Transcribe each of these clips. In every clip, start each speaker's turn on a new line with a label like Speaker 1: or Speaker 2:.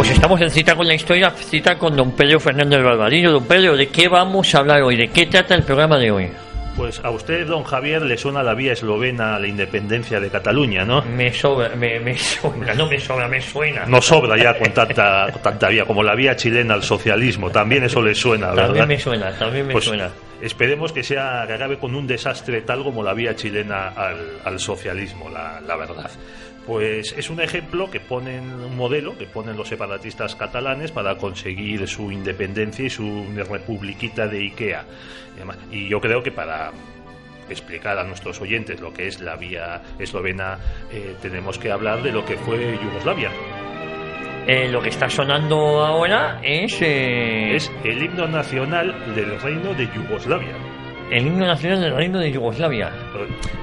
Speaker 1: Pues estamos en Cita con la Historia, cita con don Pedro Fernández Barbadillo. Don Pedro, ¿de qué vamos a hablar hoy? ¿De qué trata el programa de hoy?
Speaker 2: Pues a usted, don Javier, le suena la vía eslovena a la independencia de Cataluña, ¿no?
Speaker 1: Me suena.
Speaker 2: No sobra ya con tanta vía, como la vía chilena al socialismo, también eso le suena, ¿verdad?
Speaker 1: También me
Speaker 2: Pues
Speaker 1: suena.
Speaker 2: esperemos que acabe con un desastre tal como la vía chilena al socialismo, la verdad. Pues es un ejemplo un modelo que ponen los separatistas catalanes para conseguir su independencia y su republiquita de Ikea. Y yo creo que para explicar a nuestros oyentes lo que es la vía eslovena, tenemos que hablar de lo que fue Yugoslavia.
Speaker 1: Lo que está sonando ahora es
Speaker 2: el himno nacional del Reino de Yugoslavia.
Speaker 1: el himno nacional del Reino de Yugoslavia.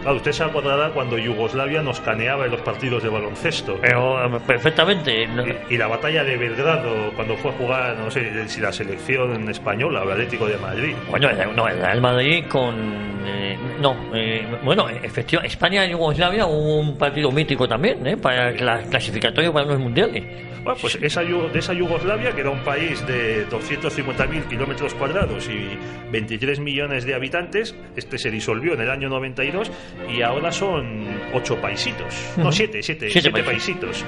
Speaker 2: Claro, usted se acordará cuando Yugoslavia nos caneaba en los partidos de baloncesto.
Speaker 1: Pero perfectamente.
Speaker 2: Y la batalla de Belgrado, cuando fue a jugar, no sé si la selección española o el Atlético de Madrid.
Speaker 1: Bueno, el Real Madrid con... bueno, efectivamente, España y Yugoslavia hubo un partido mítico también, para clasificatorio para los mundiales.
Speaker 2: Bueno, pues de esa Yugoslavia, que era un país de 250.000 kilómetros cuadrados y 23 millones de habitantes, se disolvió en el año 92 y ahora son 8 paisitos. No, 7 paisitos.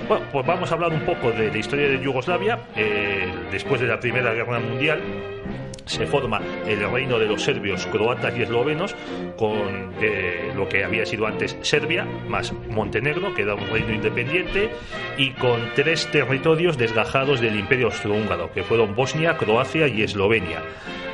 Speaker 2: Bueno, pues vamos a hablar un poco de la historia de Yugoslavia. Después de la Primera Guerra Mundial se forma el reino de los serbios, croatas y eslovenos, con lo que había sido antes Serbia, más Montenegro, que era un reino independiente, y con 3 territorios desgajados del Imperio Austrohúngaro, que fueron Bosnia, Croacia y Eslovenia.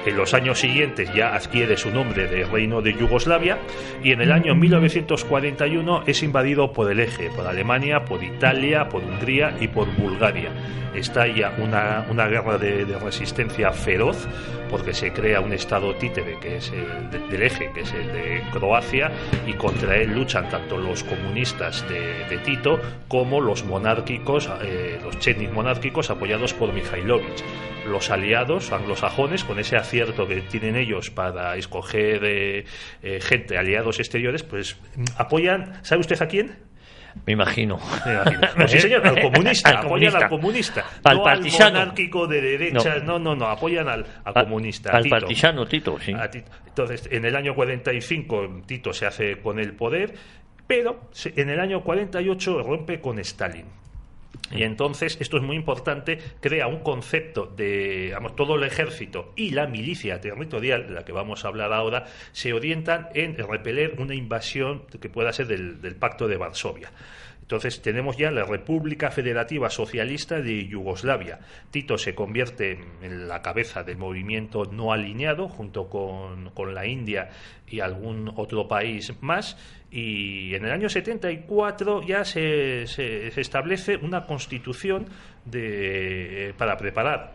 Speaker 2: En los años siguientes ya adquiere su nombre de Reino de Yugoslavia, y en el año 1941 es invadido por el Eje, por Alemania, por Italia, por Hungría y por Bulgaria. Estalla una guerra de resistencia feroz, porque se crea un estado títere, que es el del Eje, que es el de Croacia, y contra él luchan tanto los comunistas de Tito como los monárquicos, los chetnik monárquicos apoyados por Mihailović. Los aliados anglosajones, con ese acierto que tienen ellos para escoger aliados exteriores, pues apoyan, ¿sabe usted a quién?
Speaker 1: Me imagino.
Speaker 2: Pues sí, señor, al comunista. Apoyan al comunista.
Speaker 1: Al partisano.
Speaker 2: Al monárquico de derecha. No, apoyan al comunista.
Speaker 1: Al partisano Tito, sí.
Speaker 2: Entonces, en el año 45 Tito se hace con el poder, pero en el año 48 rompe con Stalin. Y entonces, esto es muy importante, crea un concepto de, todo el ejército y la milicia territorial, de la que vamos a hablar ahora, se orientan en repeler una invasión que pueda ser del Pacto de Varsovia. Entonces tenemos ya la República Federativa Socialista de Yugoslavia. Tito se convierte en la cabeza del movimiento no alineado, junto con la India y algún otro país más, y en el año 74 ya se establece una constitución para preparar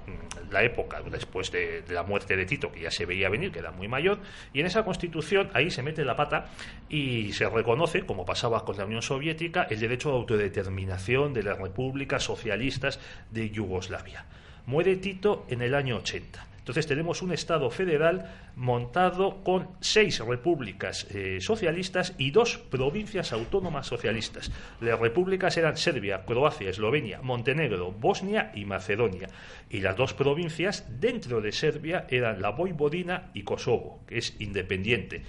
Speaker 2: la época después de la muerte de Tito, que ya se veía venir, que era muy mayor, y en esa constitución ahí se mete la pata y se reconoce, como pasaba con la Unión Soviética, el derecho a autodeterminación de las repúblicas socialistas de Yugoslavia. Muere Tito en el año 80. Entonces tenemos un Estado federal montado con 6 repúblicas socialistas y 2 provincias autónomas socialistas. Las repúblicas eran Serbia, Croacia, Eslovenia, Montenegro, Bosnia y Macedonia. Y las 2 provincias dentro de Serbia eran la Voivodina y Kosovo, que es independiente.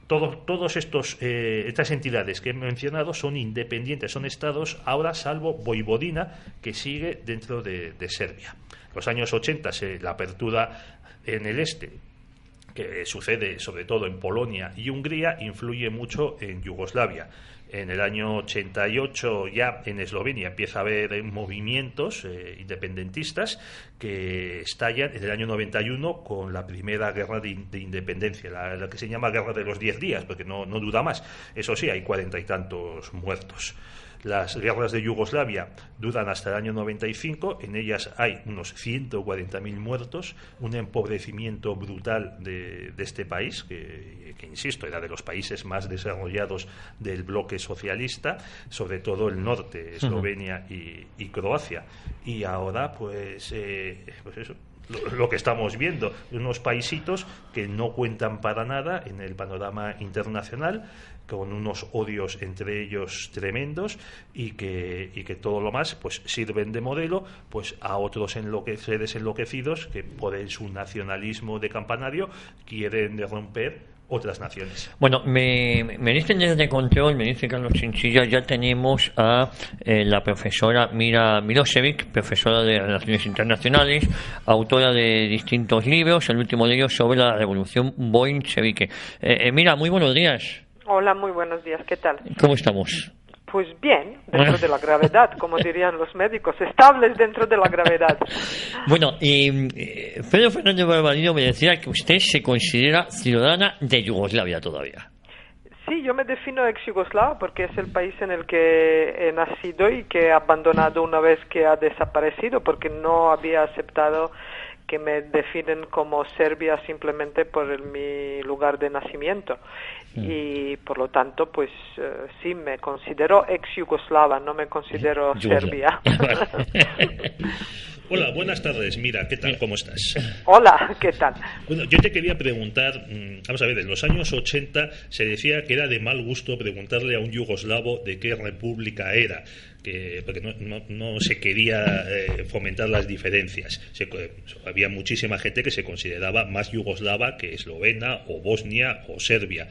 Speaker 2: Todos estas entidades que he mencionado son independientes, son estados ahora, salvo Voivodina, que sigue dentro de Serbia. Los años 80, la apertura en el este, que sucede sobre todo en Polonia y Hungría, influye mucho en Yugoslavia. En el año 88 ya en Eslovenia empieza a haber movimientos independentistas que estallan en el año 91 con la primera guerra de independencia, la que se llama Guerra de los 10 días, porque no dura más. Eso sí, hay 40 y tantos muertos. Las guerras de Yugoslavia duran hasta el año 95, en ellas hay unos 140.000 muertos, un empobrecimiento brutal de este país, que insisto, era de los países más desarrollados del bloque socialista, sobre todo el norte, Eslovenia y Croacia. Y ahora, pues eso, lo que estamos viendo, unos paisitos que no cuentan para nada en el panorama internacional, con unos odios entre ellos tremendos y que todo lo más pues sirven de modelo pues a otros seres enloquecidos que por su nacionalismo de campanario quieren romper otras naciones.
Speaker 1: Bueno, me dicen desde control, me dice Carlos Chinchilla, ya tenemos a la profesora Mira Milosevic, profesora de Relaciones Internacionales, autora de distintos libros, el último de ellos sobre la revolución bolchevique. Mira, muy buenos días.
Speaker 3: Hola, muy buenos días, ¿qué tal?
Speaker 1: ¿Cómo estamos?
Speaker 3: Pues bien, dentro de la gravedad, como dirían los médicos, estables dentro de la gravedad.
Speaker 1: Bueno, Pedro Fernández Barbarino me decía que usted se considera ciudadana de Yugoslavia todavía.
Speaker 3: Sí, yo me defino ex-yugoslava porque es el país en el que he nacido y que he abandonado una vez que ha desaparecido, porque no había aceptado que me definen como serbia simplemente por mi lugar de nacimiento. Y por lo tanto, pues sí, me considero ex-yugoslava, no me considero serbia.
Speaker 2: Hola, buenas tardes. Mira, ¿qué tal? ¿Cómo estás?
Speaker 3: Hola, ¿qué tal?
Speaker 2: Bueno, yo te quería preguntar, vamos a ver, en los años 80 se decía que era de mal gusto preguntarle a un yugoslavo de qué república era, porque no se quería fomentar las diferencias. Había muchísima gente que se consideraba más yugoslava que eslovena o Bosnia o Serbia.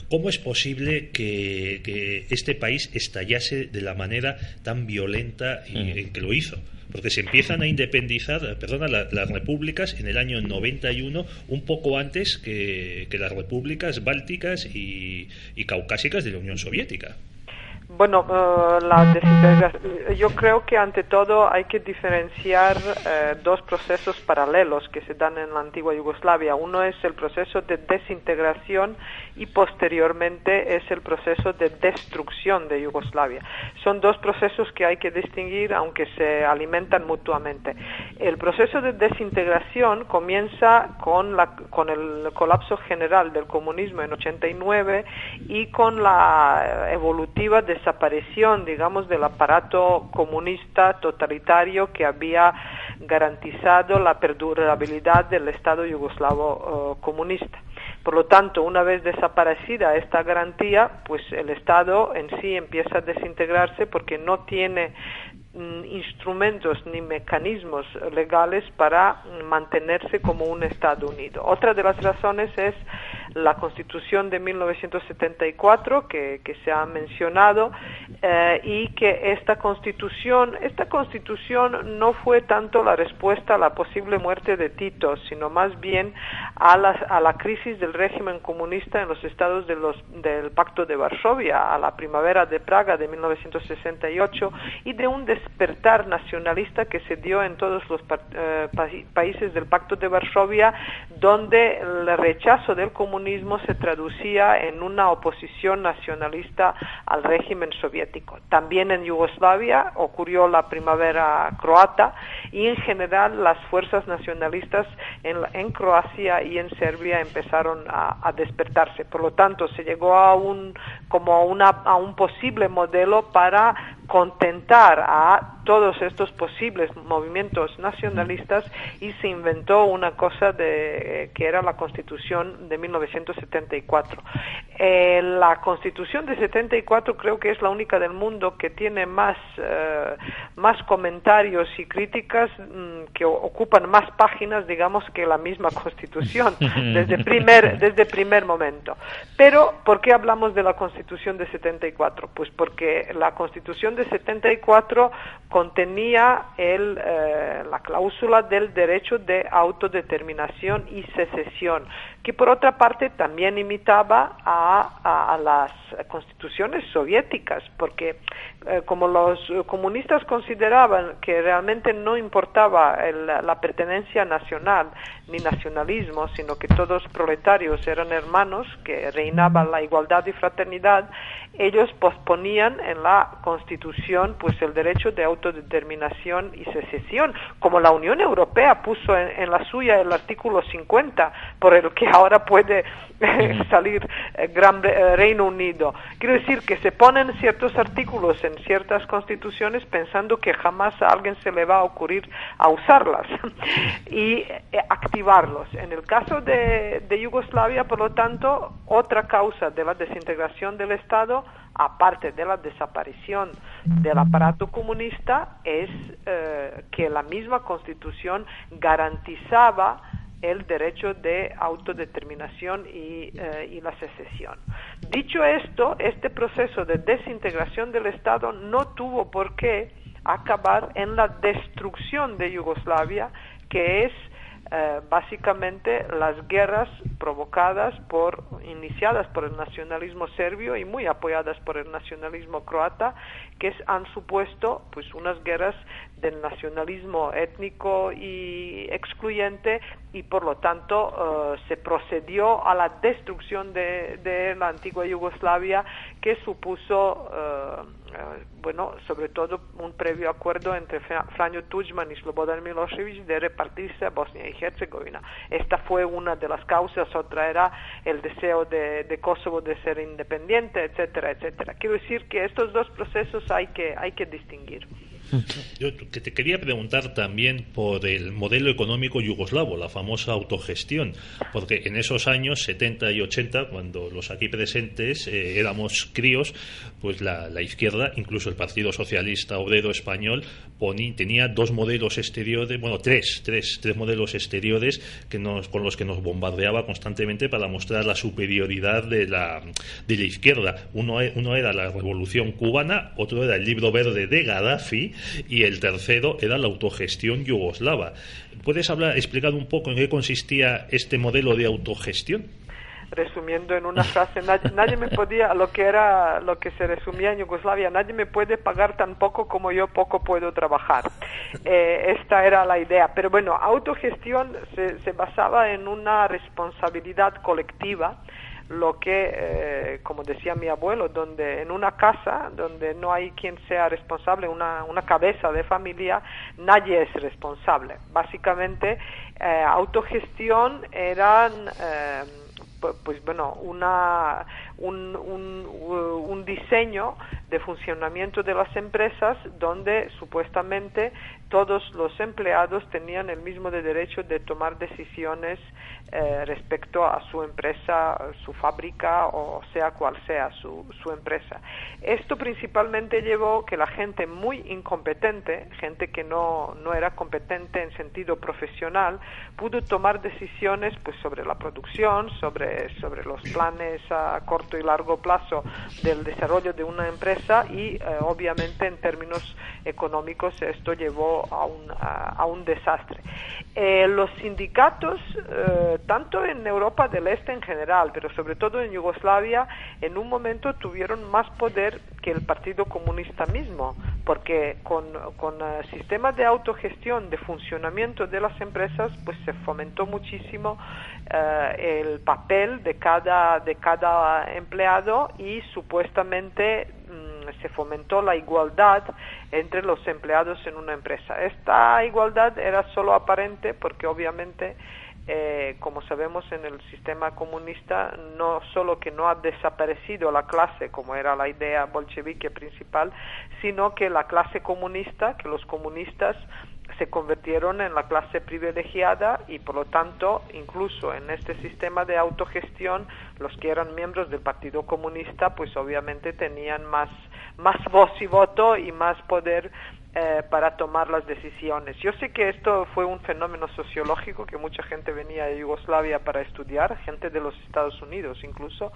Speaker 2: ¿Cómo es posible que este país estallase de la manera tan violenta en que lo hizo? Porque se empiezan a independizar, las repúblicas en el año 91, un poco antes que las repúblicas bálticas y caucásicas de la Unión Soviética.
Speaker 3: Bueno, yo creo que ante todo hay que diferenciar dos procesos paralelos que se dan en la antigua Yugoslavia. Uno es el proceso de desintegración y posteriormente es el proceso de destrucción de Yugoslavia. Son dos procesos que hay que distinguir aunque se alimentan mutuamente. El proceso de desintegración comienza con el colapso general del comunismo en 89 y con la evolutiva desaparición, digamos, del aparato comunista totalitario que había garantizado la perdurabilidad del Estado yugoslavo comunista. Por lo tanto, una vez desaparecida esta garantía, pues el Estado en sí empieza a desintegrarse porque no tiene instrumentos ni mecanismos legales para mantenerse como un Estado unido. Otra de las razones es la Constitución de 1974 que se ha mencionado y que esta Constitución no fue tanto la respuesta a la posible muerte de Tito, sino más bien a la crisis del régimen comunista en los estados del Pacto de Varsovia, a la primavera de Praga de 1968 y de un despertar nacionalista que se dio en todos los países del Pacto de Varsovia, donde el rechazo del comunismo se traducía en una oposición nacionalista al régimen soviético. También en Yugoslavia ocurrió la primavera croata y en general las fuerzas nacionalistas en Croacia y en Serbia empezaron a despertarse. Por lo tanto, se llegó a un posible modelo para contentar a todos estos posibles movimientos nacionalistas y se inventó una cosa que era la Constitución de 1974. La Constitución de 74 creo que es la única del mundo que tiene más comentarios y críticas que ocupan más páginas, digamos, que la misma Constitución desde primer momento. Pero ¿por qué hablamos de la Constitución de 74? Pues porque la Constitución de 74 contenía la cláusula del derecho de autodeterminación y secesión, que por otra parte también imitaba a las constituciones soviéticas, porque como los comunistas consideraban que realmente no importaba la pertenencia nacional ni nacionalismo, sino que todos proletarios eran hermanos, que reinaba la igualdad y fraternidad, ellos posponían en la Constitución pues el derecho de autodeterminación y secesión, como la Unión Europea puso en la suya el artículo 50, por el que ahora puede salir Reino Unido. Quiero decir que se ponen ciertos artículos en ciertas constituciones pensando que jamás a alguien se le va a ocurrir a usarlas y activarlos. En el caso de Yugoslavia, por lo tanto, otra causa de la desintegración del Estado, aparte de la desaparición del aparato comunista, es que la misma Constitución garantizaba el derecho de autodeterminación y la secesión. Dicho esto, este proceso de desintegración del Estado no tuvo por qué acabar en la destrucción de Yugoslavia, que es básicamente las guerras iniciadas por el nacionalismo serbio y muy apoyadas por el nacionalismo croata, que han supuesto pues unas guerras del nacionalismo étnico y excluyente, y por lo tanto se procedió a la destrucción de la antigua Yugoslavia, que supuso sobre todo un previo acuerdo entre Franjo Tuđman y Slobodan Milošević de repartirse a Bosnia y Herzegovina. Esta fue una de las causas, otra era el deseo de Kosovo de ser independiente, etcétera, etcétera. Quiero decir que estos dos procesos hay que distinguir.
Speaker 2: Yo que te quería preguntar también por el modelo económico yugoslavo, la famosa autogestión, porque en esos años 70 y 80, cuando los aquí presentes éramos críos, pues la izquierda, incluso el Partido Socialista Obrero Español, tenía dos modelos exteriores, tres modelos exteriores con los que nos bombardeaba constantemente para mostrar la superioridad de la izquierda. Uno era la Revolución Cubana, otro era el Libro Verde de Gaddafi, y el tercero era la autogestión yugoslava. ¿Puedes explicar un poco en qué consistía este modelo de autogestión?
Speaker 3: Resumiendo en una frase, nadie me podía, lo que se resumía en Yugoslavia, nadie me puede pagar tan poco como yo poco puedo trabajar. Esta era la idea. Pero bueno, autogestión se basaba en una responsabilidad colectiva, lo que, como decía mi abuelo, donde en una casa donde no hay quien sea responsable, una cabeza de familia, nadie es responsable. Básicamente, autogestión eran un diseño de funcionamiento de las empresas donde supuestamente todos los empleados tenían el mismo derecho de tomar decisiones respecto a su empresa, su fábrica, o sea cual sea su empresa. Esto principalmente llevó que la gente muy incompetente, gente que no era competente en sentido profesional, pudo tomar decisiones pues sobre la producción, sobre los planes a corto y largo plazo del desarrollo de una empresa, y obviamente en términos económicos esto llevó a un desastre. Los sindicatos, tanto en Europa del Este en general, pero sobre todo en Yugoslavia, en un momento tuvieron más poder que el Partido Comunista mismo, porque con sistemas de autogestión, de funcionamiento de las empresas, pues se fomentó muchísimo el papel de cada empleado, y supuestamente se fomentó la igualdad entre los empleados en una empresa. Esta igualdad era solo aparente porque obviamente, como sabemos, en el sistema comunista no solo que no ha desaparecido la clase, como era la idea bolchevique principal, sino que la clase comunista, que los comunistas se convirtieron en la clase privilegiada, y por lo tanto, incluso en este sistema de autogestión, los que eran miembros del Partido Comunista, pues obviamente tenían más voz y voto y más poder para tomar las decisiones. Yo sé que esto fue un fenómeno sociológico, que mucha gente venía de Yugoslavia para estudiar, gente de los Estados Unidos incluso,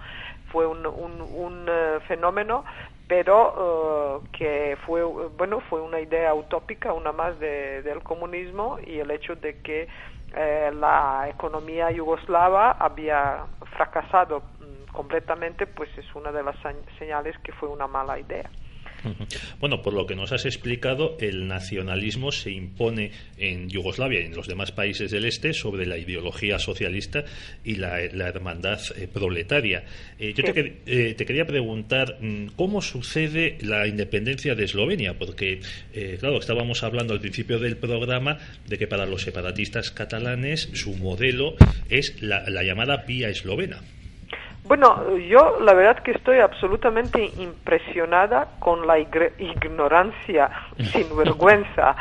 Speaker 3: fue un fenómeno, pero que fue una idea utópica, una más del comunismo, y el hecho de que la economía yugoslava había fracasado completamente, pues es una de las señales que fue una mala idea.
Speaker 2: Bueno, por lo que nos has explicado, el nacionalismo se impone en Yugoslavia y en los demás países del este sobre la ideología socialista y la hermandad proletaria. Yo te quería preguntar, ¿cómo sucede la independencia de Eslovenia? Porque, claro, estábamos hablando al principio del programa de que para los separatistas catalanes su modelo es la llamada vía eslovena.
Speaker 3: Bueno, yo la verdad que estoy absolutamente impresionada con la ignorancia sin vergüenza,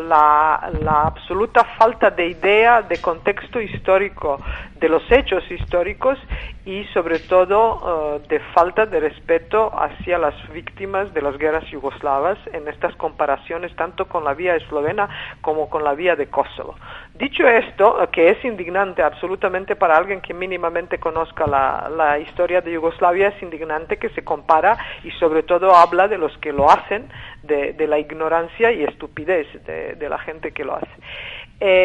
Speaker 3: la absoluta falta de idea de contexto histórico, de los hechos históricos y sobre todo de falta de respeto hacia las víctimas de las guerras yugoslavas en estas comparaciones tanto con la vía eslovena como con la vía de Kosovo. Dicho esto, que es indignante absolutamente para alguien que mínimamente conozca la historia de Yugoslavia, es indignante que se compara y sobre todo habla de los que lo hacen, de la ignorancia y estupidez de la gente que lo hace.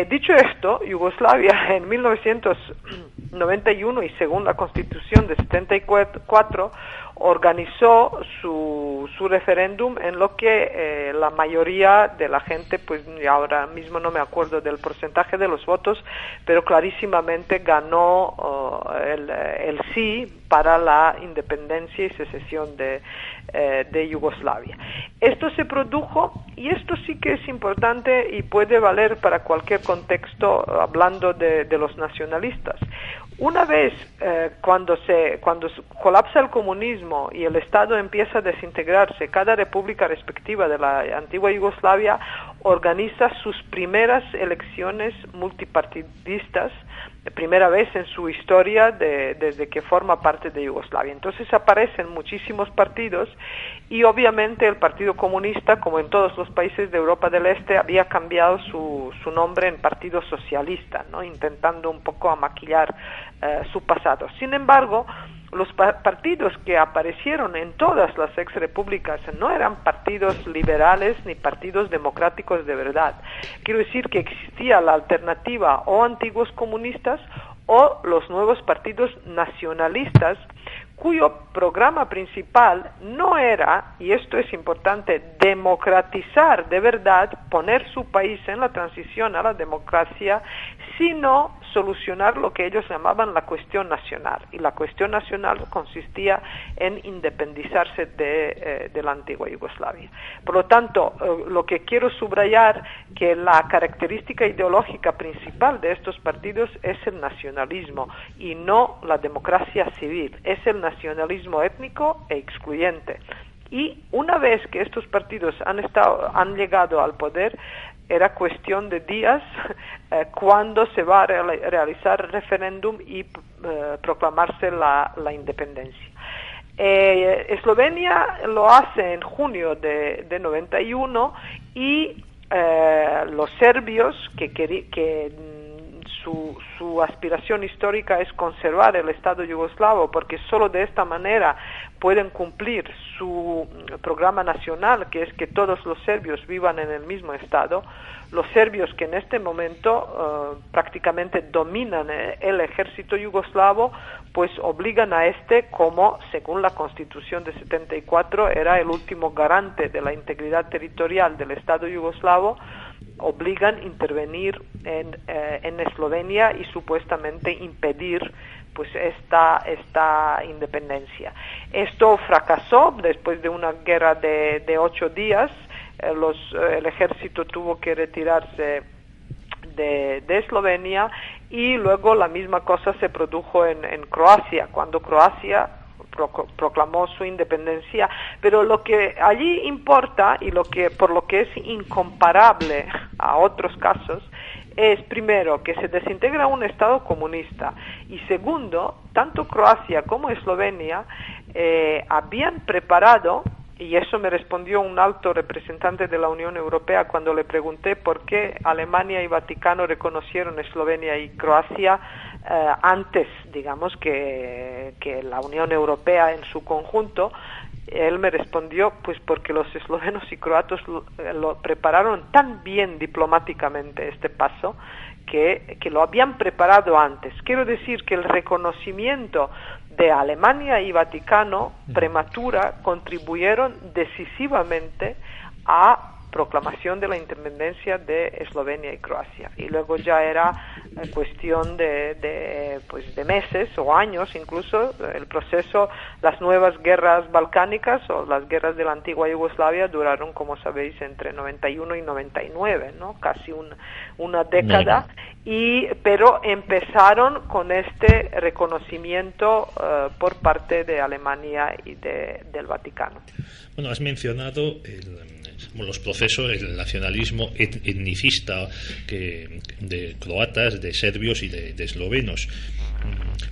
Speaker 3: Dicho esto, Yugoslavia en 1991 y según la Constitución de 74 organizó su referéndum en lo que la mayoría de la gente, pues ahora mismo no me acuerdo del porcentaje de los votos, pero clarísimamente ganó el sí para la independencia y secesión de Yugoslavia. Esto se produjo, y esto sí que es importante y puede valer para cualquier contexto hablando de los nacionalistas. Una vez cuando colapsa el comunismo y el Estado empieza a desintegrarse, cada república respectiva de la antigua Yugoslavia organiza sus primeras elecciones multipartidistas, primera vez en su historia desde que forma parte de Yugoslavia. Entonces aparecen muchísimos partidos y obviamente el Partido Comunista, como en todos los países de Europa del Este, había cambiado su nombre en Partido Socialista, ¿no? Intentando un poco maquillar su pasado. Sin embargo, los partidos que aparecieron en todas las ex-repúblicas no eran partidos liberales ni partidos democráticos de verdad. Quiero decir que existía la alternativa o antiguos comunistas o los nuevos partidos nacionalistas, cuyo programa principal no era, y esto es importante, democratizar de verdad, poner su país en la transición a la democracia, sino solucionar lo que ellos llamaban la cuestión nacional. Y la cuestión nacional consistía en independizarse de la antigua Yugoslavia. Por lo tanto, lo que quiero subrayar que la característica ideológica principal de estos partidos es el nacionalismo y no la democracia civil, es el nacionalismo étnico e excluyente. Y una vez que estos partidos han llegado al poder, era cuestión de días cuando se va a realizar el referéndum y proclamarse la independencia. Eslovenia lo hace en junio de 91 y los serbios que su aspiración histórica es conservar el Estado yugoslavo, porque solo de esta manera pueden cumplir su programa nacional, que es que todos los serbios vivan en el mismo Estado. Los serbios que en este momento prácticamente dominan el ejército yugoslavo, pues obligan a como, según la Constitución de 74, era el último garante de la integridad territorial del Estado yugoslavo, obligan a intervenir en Eslovenia y supuestamente impedir pues esta independencia. Esto fracasó después de una guerra de 8 días. El ejército tuvo que retirarse de Eslovenia y luego la misma cosa se produjo en Croacia, cuando Croacia proclamó su independencia, pero lo que allí importa y por lo que es incomparable a otros casos es, primero, que se desintegra un Estado comunista y segundo, tanto Croacia como Eslovenia habían preparado, y eso me respondió un alto representante de la Unión Europea cuando le pregunté por qué Alemania y Vaticano reconocieron Eslovenia y Croacia antes, digamos, que la Unión Europea en su conjunto. Él me respondió, pues porque los eslovenos y croatos lo prepararon tan bien diplomáticamente este paso, que lo habían preparado antes. Quiero decir que el reconocimiento de Alemania y Vaticano prematura contribuyeron decisivamente a proclamación de la independencia de Eslovenia y Croacia, y luego ya era cuestión de meses o años, incluso el proceso. Las nuevas guerras balcánicas o las guerras de la antigua Yugoslavia duraron, como sabéis, entre 91 y 99, ¿no? Casi una década, pero empezaron con este reconocimiento por parte de Alemania y del Vaticano.
Speaker 2: Bueno, has mencionado los procesos, el nacionalismo etnicista de croatas, de serbios y de eslovenos.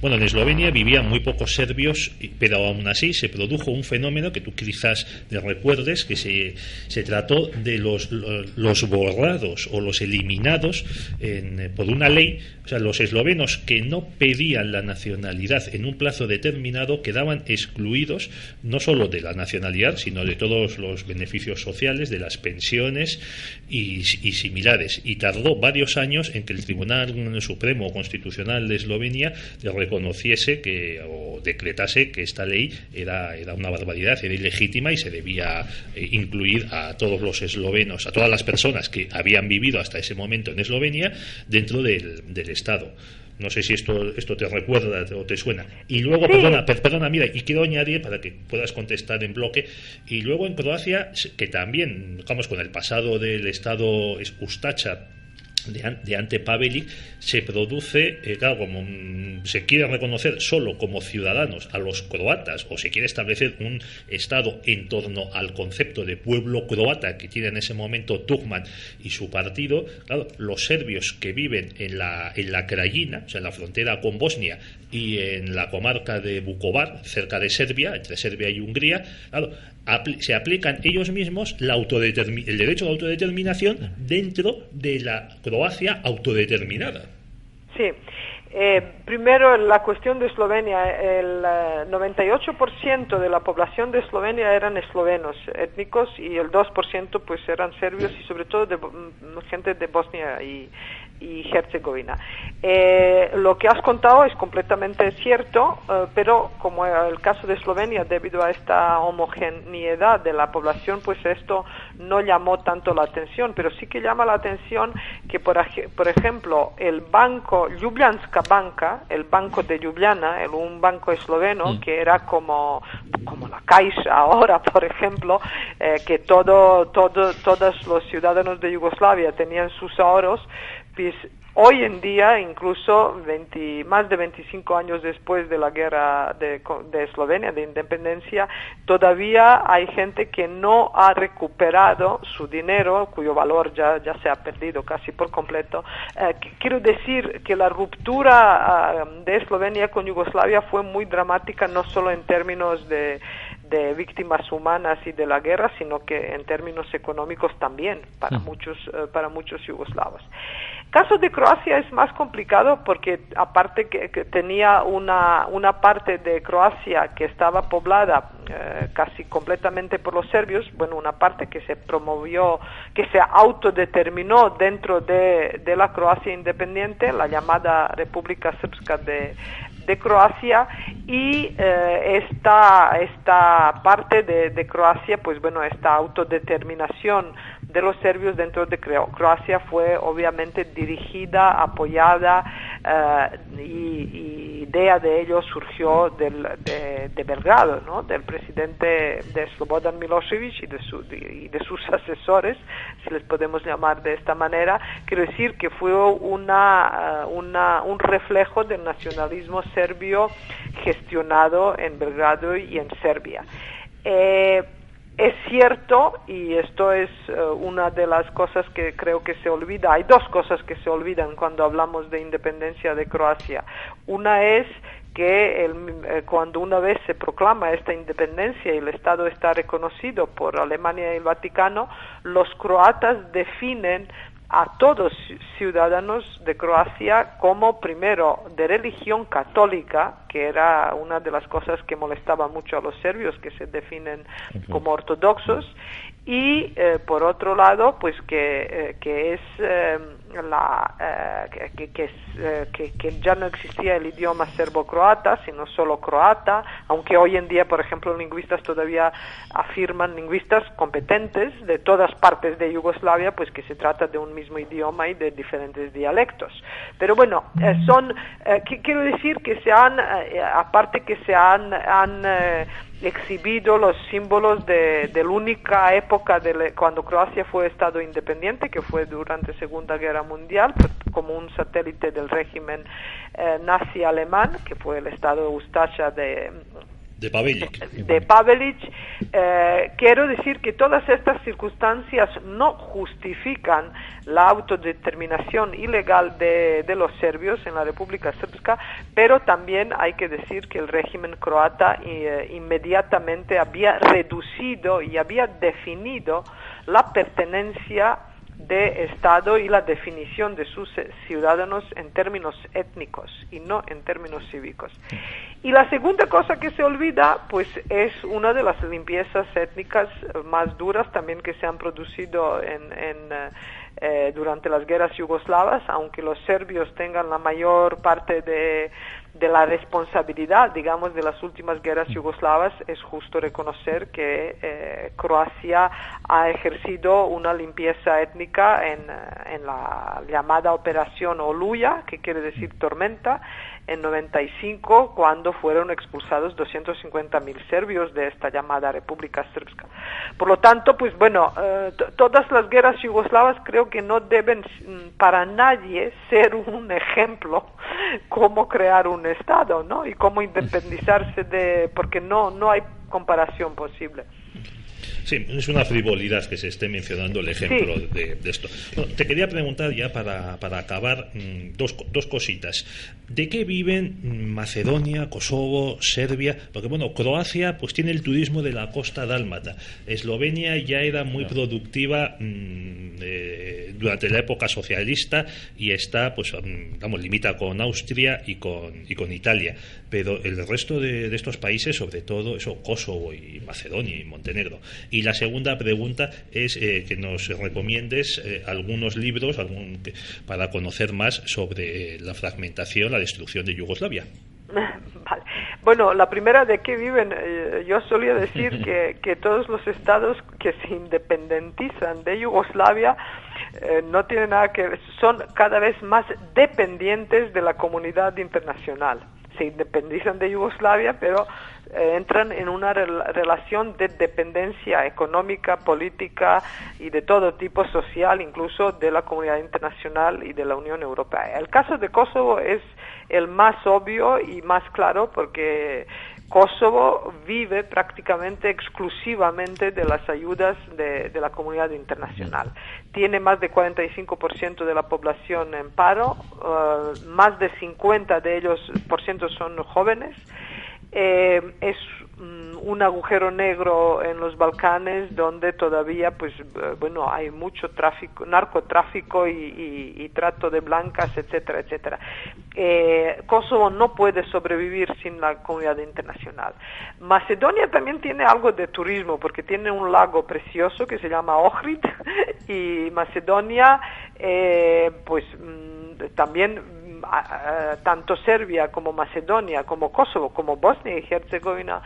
Speaker 2: Bueno, en Eslovenia vivían muy pocos serbios, pero aún así se produjo un fenómeno que tú quizás te recuerdes, que se trató de los borrados o los eliminados por una ley. O sea, los eslovenos que no pedían la nacionalidad en un plazo determinado quedaban excluidos no solo de la nacionalidad, sino de todos los beneficios sociales, de las pensiones y similares. Y tardó varios años en que el Tribunal Supremo Constitucional de Eslovenia reconociese o decretase que esta ley era una barbaridad, era ilegítima y se debía incluir a todos los eslovenos, a todas las personas que habían vivido hasta ese momento en Eslovenia dentro del Estado. No sé si esto te recuerda o te suena. Y luego, sí. Perdona, mira, y quiero añadir para que puedas contestar en bloque. Y luego en Croacia, que también, digamos, con el pasado del Estado Ustaša de Ante Pavelić, se produce, claro, como se quiere reconocer solo como ciudadanos a los croatas, o se quiere establecer un Estado en torno al concepto de pueblo croata que tiene en ese momento Tuđman y su partido. Claro, los serbios que viven en la Krajina, o sea, en la frontera con Bosnia, y en la comarca de Vukovar, cerca de Serbia, entre Serbia y Hungría, claro, se aplican ellos mismos el derecho de autodeterminación dentro de la Croacia autodeterminada.
Speaker 3: Sí. Primero, la cuestión de Eslovenia. El 98% de la población de Eslovenia eran eslovenos étnicos y el 2% pues eran serbios y sobre todo gente de Bosnia y Herzegovina. Lo que has contado es completamente cierto, pero como el caso de Eslovenia, debido a esta homogeneidad de la población, pues esto no llamó tanto la atención, pero sí que llama la atención que, por ejemplo, el banco Ljubljanska banka, el banco de Ljubljana, un banco esloveno que era como la Caixa ahora, por ejemplo, que todos los ciudadanos de Yugoslavia tenían sus ahorros, pues hoy en día, incluso más de 25 años después de la guerra de Eslovenia, de independencia, todavía hay gente que no ha recuperado su dinero, cuyo valor ya se ha perdido casi por completo. Quiero decir que la ruptura de Eslovenia con Yugoslavia fue muy dramática, no solo en términos de víctimas humanas y de la guerra, sino que en términos económicos también para muchos yugoslavos. Caso de Croacia es más complicado porque aparte que tenía una parte de Croacia que estaba poblada casi completamente por los serbios, bueno, una parte que se promovió, que se autodeterminó dentro de la Croacia independiente, la llamada República Srpska de Croacia, y esta parte de Croacia, pues bueno, esta autodeterminación de los serbios dentro de Croacia fue obviamente dirigida, apoyada, y idea de ello surgió de Belgrado, ¿no? Del presidente de Slobodan Milošević y de sus asesores, si les podemos llamar de esta manera. Quiero decir que fue un reflejo del nacionalismo serbio gestionado en Belgrado y en Serbia. Es cierto, y esto es una de las cosas que creo que se olvida. Hay dos cosas que se olvidan cuando hablamos de independencia de Croacia. Una es que cuando una vez se proclama esta independencia y el Estado está reconocido por Alemania y el Vaticano, los croatas definen a todos ciudadanos de Croacia como, primero, de religión católica, que era una de las cosas que molestaba mucho a los serbios, que se definen como ortodoxos, y por otro lado, pues que es que ya no existía el idioma serbo-croata, sino solo croata, aunque hoy en día, por ejemplo, lingüistas todavía afirman, lingüistas competentes de todas partes de Yugoslavia, pues que se trata de un mismo idioma y de diferentes dialectos. Pero bueno, quiero decir que aparte que se han exhibido los símbolos de la única época cuando Croacia fue Estado independiente, que fue durante la Segunda Guerra Mundial, como un satélite del régimen nazi alemán, que fue el Estado Ustaša de Pavelić. Quiero decir que todas estas circunstancias no justifican la autodeterminación ilegal de los serbios en la República Srpska, pero también hay que decir que el régimen croata inmediatamente había reducido y había definido la pertenencia de Estado y la definición de sus ciudadanos en términos étnicos y no en términos cívicos. Y la segunda cosa que se olvida, pues es una de las limpiezas étnicas más duras también que se han producido durante las guerras yugoslavas, aunque los serbios tengan la mayor parte de la responsabilidad, digamos, de las últimas guerras yugoslavas, es justo reconocer que Croacia ha ejercido una limpieza étnica en la llamada Operación Oluja, que quiere decir tormenta, en 95, cuando fueron expulsados 250.000 serbios de esta llamada República Srpska. Por lo tanto, pues bueno, todas las guerras yugoslavas creo que no deben para nadie ser un ejemplo cómo crear un Estado, ¿no? Y cómo independizarse porque no hay comparación posible.
Speaker 2: Sí, es una frivolidad que se esté mencionando el ejemplo de esto. Bueno, te quería preguntar ya para acabar dos cositas. ¿De qué viven Macedonia, Kosovo, Serbia? Porque bueno, Croacia pues tiene el turismo de la costa dálmata. Eslovenia ya era muy productiva durante la época socialista y está, pues, limita con Austria y con Italia. Pero el resto de estos países, sobre todo eso, Kosovo y Macedonia y Montenegro. Y la segunda pregunta es que nos recomiendes algunos libros para conocer más sobre la fragmentación, la destrucción de Yugoslavia.
Speaker 3: Vale. Bueno, la primera, de qué viven, yo solía decir que todos los estados que se independizan de Yugoslavia no tienen nada que ver, son cada vez más dependientes de la comunidad internacional. Se independizan de Yugoslavia, pero entran en una relación de dependencia económica, política y de todo tipo social, incluso de la comunidad internacional y de la Unión Europea. El caso de Kosovo es el más obvio y más claro porque Kosovo vive prácticamente exclusivamente de las ayudas de la comunidad internacional. Tiene más de 45% de la población en paro, más de 50% de ellos son jóvenes. Es un agujero negro en los Balcanes donde todavía hay mucho tráfico, narcotráfico y trato de blancas, etcétera, etcétera. Kosovo no puede sobrevivir sin la comunidad internacional. Macedonia también tiene algo de turismo porque tiene un lago precioso que se llama Ohrid y Macedonia también tanto Serbia como Macedonia, como Kosovo, como Bosnia y Herzegovina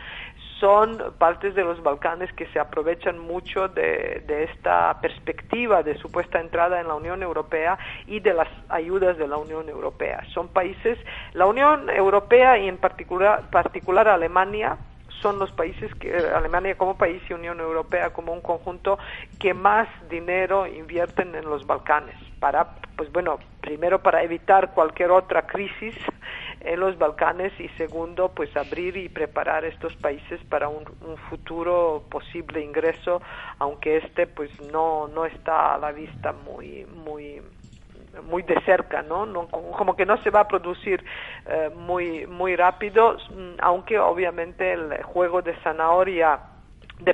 Speaker 3: son partes de los Balcanes que se aprovechan mucho de esta perspectiva de supuesta entrada en la Unión Europea y de las ayudas de la Unión Europea. Son países, la Unión Europea y en particular Alemania, son los países Alemania como país y Unión Europea como un conjunto que más dinero invierten en los Balcanes primero para evitar cualquier otra crisis en los Balcanes y segundo, pues abrir y preparar estos países para un futuro posible ingreso, aunque no está a la vista muy de cerca, ¿no? Como que no se va a producir muy rápido, aunque obviamente el juego de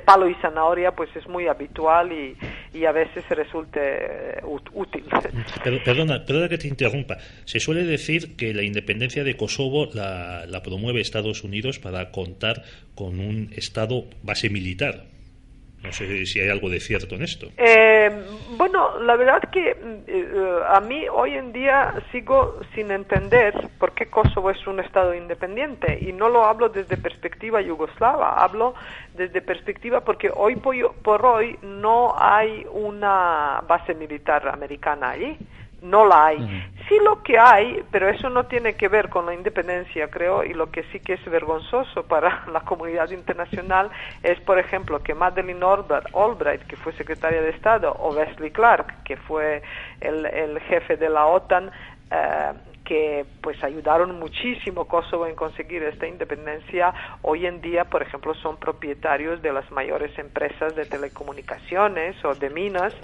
Speaker 3: palo y zanahoria pues es muy habitual y a veces resulte útil.
Speaker 2: Perdona que te interrumpa. Se suele decir que la independencia de Kosovo la promueve Estados Unidos para contar con un Estado base militar. No sé si hay algo de cierto en esto.
Speaker 3: Bueno, la verdad que a mí hoy en día sigo sin entender por qué Kosovo es un Estado independiente, y no lo hablo desde perspectiva yugoslava, hablo desde perspectiva porque hoy por hoy no hay una base militar americana allí. No la hay. Sí lo que hay, pero eso no tiene que ver con la independencia, creo, y lo que sí que es vergonzoso para la comunidad internacional es, por ejemplo, que Madeleine Albright, que fue secretaria de Estado, o Wesley Clark, que fue el jefe de la OTAN, que pues ayudaron muchísimo Kosovo en conseguir esta independencia, hoy en día, por ejemplo, son propietarios de las mayores empresas de telecomunicaciones o de minas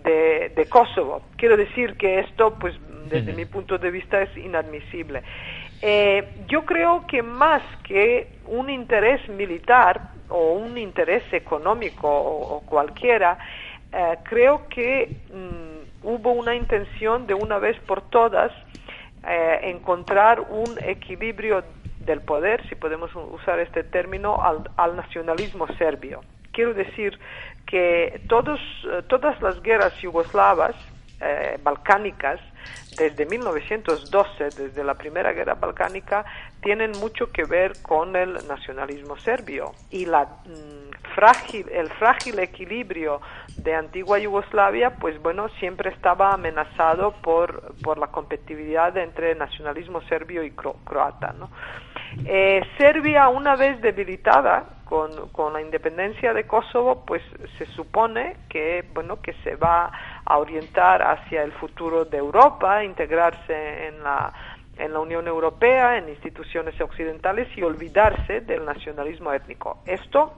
Speaker 3: de Kosovo. Quiero decir que esto, pues, desde mi punto de vista es inadmisible. Yo creo que más que un interés militar o un interés económico o cualquiera, creo que hubo una intención de una vez por todas encontrar un equilibrio del poder, si podemos usar este término, al nacionalismo serbio. Quiero decir que todas las guerras yugoslavas, balcánicas, desde 1912, desde la Primera Guerra Balcánica, tienen mucho que ver con el nacionalismo serbio y el frágil equilibrio de antigua Yugoslavia, pues bueno, siempre estaba amenazado por la competitividad entre nacionalismo serbio y croata, ¿no? Serbia, una vez debilitada con la independencia de Kosovo, pues se supone que, bueno, que se va a orientar hacia el futuro de Europa, integrarse en la Unión Europea, en instituciones occidentales y olvidarse del nacionalismo étnico. Esto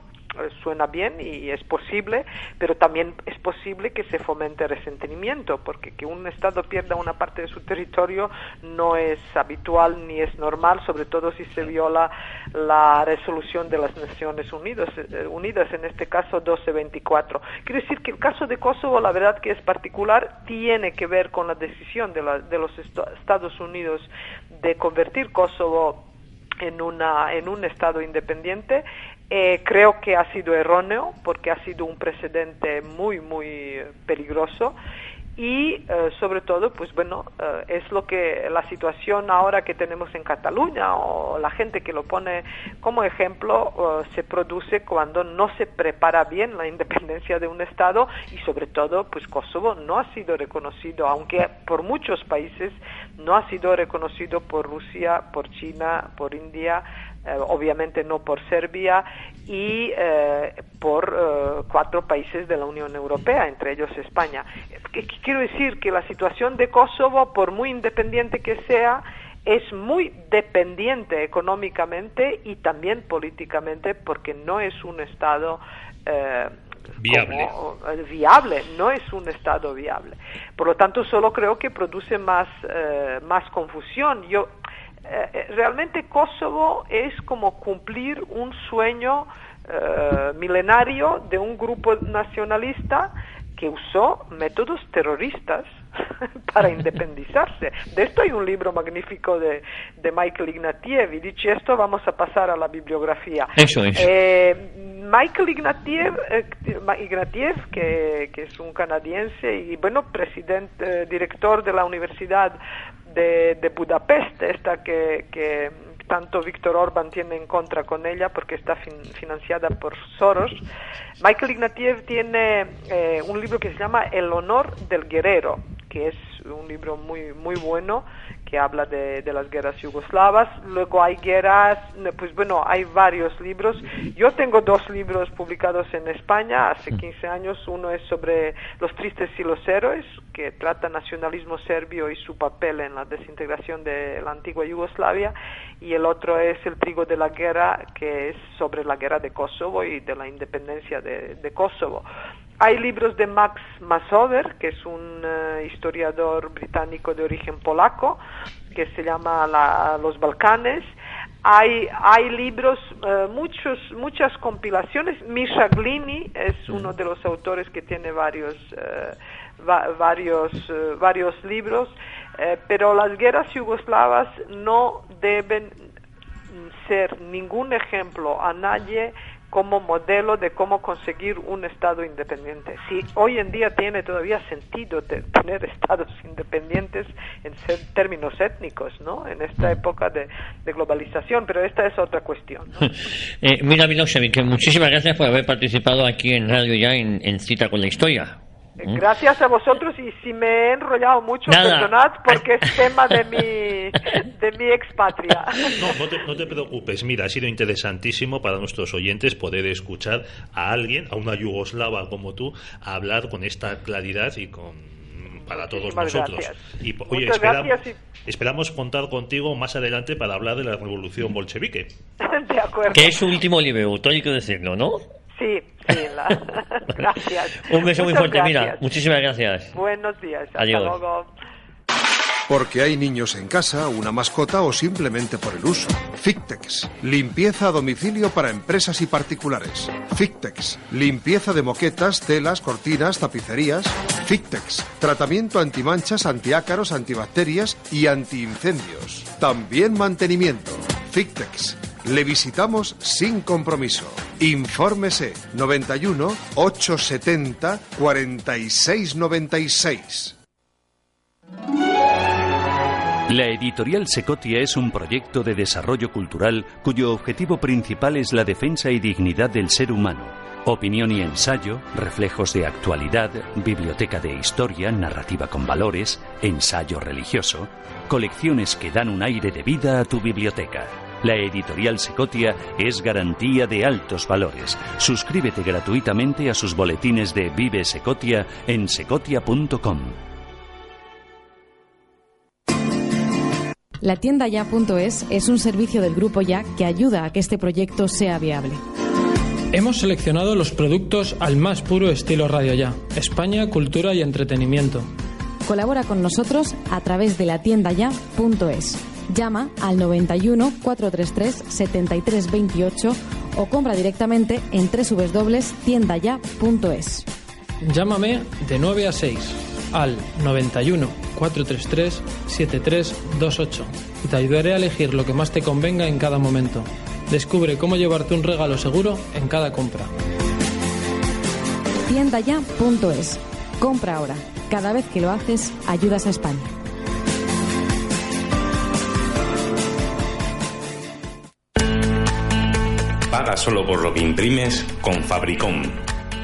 Speaker 3: suena bien y es posible, pero también es posible que se fomente resentimiento, porque que un Estado pierda una parte de su territorio no es habitual ni es normal, sobre todo si se viola la resolución de las Naciones Unidas, en este caso 1224. Quiero decir que el caso de Kosovo, la verdad que es particular, tiene que ver con la decisión de los Estados Unidos de convertir Kosovo en un Estado independiente. Creo que ha sido erróneo porque ha sido un precedente muy, muy peligroso y sobre todo, pues bueno, es lo que la situación ahora que tenemos en Cataluña, o la gente que lo pone como ejemplo, se produce cuando no se prepara bien la independencia de un Estado, y sobre todo, pues Kosovo no ha sido reconocido, aunque por muchos países no ha sido reconocido por Rusia, por China, por India, obviamente no por Serbia, y por 4 países de la Unión Europea, entre ellos España. Quiero decir que la situación de Kosovo, por muy independiente que sea, es muy dependiente económicamente y también políticamente, porque no es un Estado viable, no es un Estado viable. Por lo tanto, solo creo que produce más confusión. Realmente Kosovo es como cumplir un sueño milenario de un grupo nacionalista que usó métodos terroristas para independizarse. De esto hay un libro magnífico de Michael Ignatieff, y dicho esto vamos a pasar a la bibliografía.
Speaker 1: Eso es.
Speaker 3: Michael Ignatieff, que es un canadiense y bueno, director de la Universidad de Budapest, esta que tanto Víctor Orbán tiene en contra con ella porque está financiada por Soros. Michael Ignatieff tiene un libro que se llama El honor del guerrero, que es un libro muy muy bueno, que habla de las guerras yugoslavas. Luego hay guerras, pues bueno, hay varios libros. Yo tengo 2 libros publicados en España hace 15 años. Uno es sobre los tristes y los héroes, que trata nacionalismo serbio y su papel en la desintegración de la antigua Yugoslavia, y el otro es El trigo de la guerra, que es sobre la guerra de Kosovo y de la independencia de Kosovo. Hay libros de Max Masover, que es un historiador británico de origen polaco, que se llama Los Balcanes. Hay libros, muchas compilaciones. Misha Glini es uno de los autores que tiene varios libros, pero las guerras yugoslavas no deben ser ningún ejemplo a nadie como modelo de cómo conseguir un Estado independiente. Si hoy en día tiene todavía sentido tener Estados independientes en términos étnicos, ¿no? En esta época de globalización, pero esta es otra cuestión, ¿no?
Speaker 1: Mira, Milosevic, muchísimas gracias por haber participado aquí en Radio Ya en Cita con la Historia.
Speaker 3: Gracias a vosotros, y si me he enrollado mucho, perdonad, porque es tema de mi expatria.
Speaker 2: No te preocupes, mira, ha sido interesantísimo para nuestros oyentes poder escuchar a alguien, a una yugoslava como tú, hablar con esta claridad y para todos nosotros.
Speaker 3: Gracias.
Speaker 2: Y oye, esperamos contar contigo más adelante para hablar de la revolución bolchevique.
Speaker 3: De acuerdo.
Speaker 1: Que es su último libro, todo hay que decirlo, ¿no?
Speaker 3: Sí, gracias.
Speaker 1: Un beso muy fuerte,
Speaker 3: gracias.
Speaker 1: Mira, muchísimas gracias.
Speaker 3: Buenos días,
Speaker 1: Adiós.
Speaker 3: hasta luego.
Speaker 4: Porque hay niños en casa, una mascota o simplemente por el uso. Fictex, limpieza a domicilio para empresas y particulares. Fictex, limpieza de moquetas, telas, cortinas, tapicerías. Fictex, tratamiento antimanchas, antiácaros, antibacterias y antiincendios. También mantenimiento. Fictex. Le visitamos sin compromiso. Infórmese 91 870 4696.
Speaker 5: La editorial Secotia es un proyecto de desarrollo cultural cuyo objetivo principal es la defensa y dignidad del ser humano. Opinión y ensayo, reflejos de actualidad, biblioteca de historia, narrativa con valores, ensayo religioso, colecciones que dan un aire de vida a tu biblioteca. La editorial Secotia es garantía de altos valores. Suscríbete gratuitamente a sus boletines de Vive Secotia en secotia.com.
Speaker 6: La tienda ya.es es un servicio del Grupo Ya que ayuda a que este proyecto sea viable.
Speaker 7: Hemos seleccionado los productos al más puro estilo Radio Ya. España, cultura y entretenimiento.
Speaker 6: Colabora con nosotros a través de la tienda ya.es. Llama al 91 433 73 28 o compra directamente en www.tiendaya.es.
Speaker 7: Llámame de 9 a 6 al 91 433 7328 y te ayudaré a elegir lo que más te convenga en cada momento. Descubre cómo llevarte un regalo seguro en cada compra.
Speaker 6: Tiendaya.es. Compra ahora. Cada vez que lo haces, ayudas a España.
Speaker 8: Paga solo por lo que imprimes con Fabricom.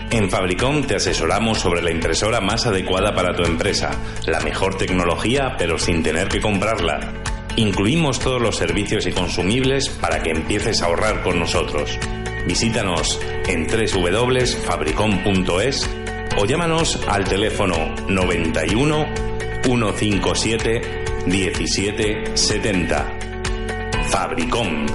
Speaker 8: En Fabricom te asesoramos sobre la impresora más adecuada para tu empresa, la mejor tecnología pero sin tener que comprarla. Incluimos todos los servicios y consumibles para que empieces a ahorrar con nosotros. Visítanos en www.fabricom.es o llámanos al teléfono 91 157 1770. Fabricom.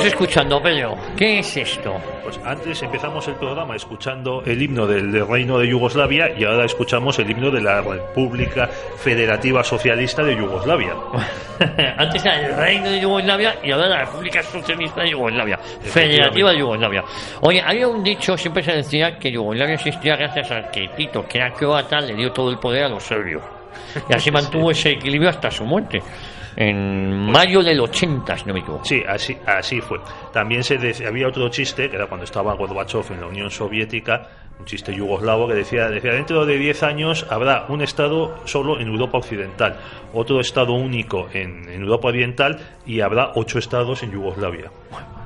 Speaker 1: Escuchando, Pedro, ¿qué es esto?
Speaker 2: Pues antes empezamos el programa escuchando el himno del Reino de Yugoslavia y ahora escuchamos el himno de la República Federativa Socialista de Yugoslavia.
Speaker 1: Antes era el Reino de Yugoslavia y ahora la República Socialista de Yugoslavia, Federativa de Yugoslavia. Oye, había un dicho, siempre se decía que Yugoslavia existía gracias a que Tito, que era croata, le dio todo el poder a los serbios. Y así mantuvo ese equilibrio hasta su muerte. En mayo del 80, si no me equivoco.
Speaker 2: Sí, así fue. También había otro chiste, que era cuando estaba Gorbachev en la Unión Soviética, un chiste yugoslavo que decía dentro de 10 años habrá un estado solo en Europa Occidental, otro estado único en Europa Oriental y habrá 8 estados en Yugoslavia.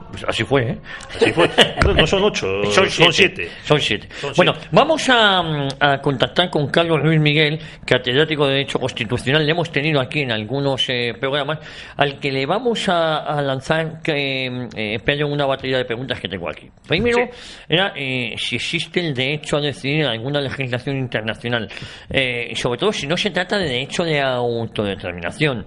Speaker 1: Pues así fue, ¿eh?
Speaker 2: Así fue. No son 8, son 7.
Speaker 1: Son 7. Bueno, vamos a contactar con Carlos Luis Miguel, catedrático de Derecho Constitucional. Le hemos tenido aquí en algunos programas, al que le vamos a lanzar Pedro, una batería de preguntas que tengo aquí. Primero, era si existe el derecho a decidir en alguna legislación internacional, y sobre todo si no se trata de derecho de autodeterminación.